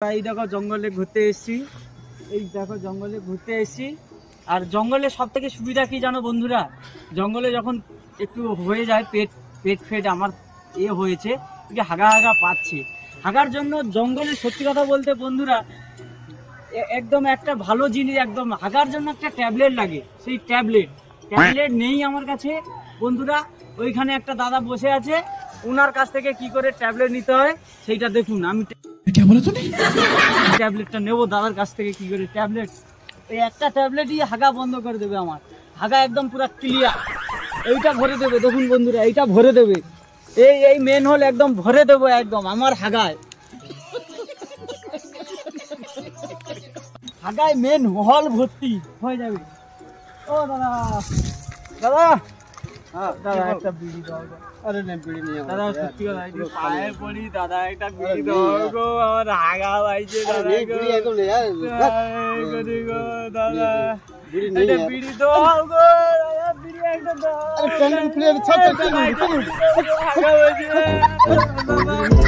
এই দেখো জঙ্গলে ঘুরতে এসেছি। এই দেখো জঙ্গলে ঘুরতে এসেছি। আর জঙ্গলে সব থেকে সুবিধা কি জানো বন্ধুরা, জঙ্গলে যখন একটু হয়ে যায় পেট পেট ফেট আমার হয়েছে, একটু হাগা হাগা পাচ্ছে, হাগার জন্য জঙ্গলে সত্যি কথা বলতে বন্ধুরা একদম একটা ভালো জিনিস, একদম হাগার জন্য একটা ট্যাবলেট লাগে। সেই ট্যাবলেট নেই আমার কাছে বন্ধুরা। ওইখানে একটা দাদা বসে আছে, ওনার কাছ থেকে কি করে ট্যাবলেট নিতে হয় সেইটা দেখুন। আমি ট্যাবলেটটা নেবো দাদার কাছ থেকে, কি করে ট্যাবলেট, এই একটা ট্যাবলেটই হাগা বন্ধ করে দেবে আমার, হাগা একদম পুরো ক্লিয়ার। এইটা ভরে দেবে, দেখুন বন্ধুরা এইটা ভরে দেবে, এই মেন হল একদম ভরে দেবো একদম আমার হাগায় হাগায় মেন হল ভর্তি হয়ে যাবে। ও দাদা দাদা দাদা একটা বিড়ি দাও। আরে না বিড়ি নিয়ে দাদা সত্যি কথা একটু পায়ে পড়ি দাদা, একটা বিড়ি দাও গো, আমার হাগা পাইছে দাদা গো, বিড়ি একদম লে দাদা একটা বিড়ি দাও গো, দাদা বিড়ি একটা দাও। আরে প্যান্ডেল খুলে ছাড় হাগা পাইছে দাদা।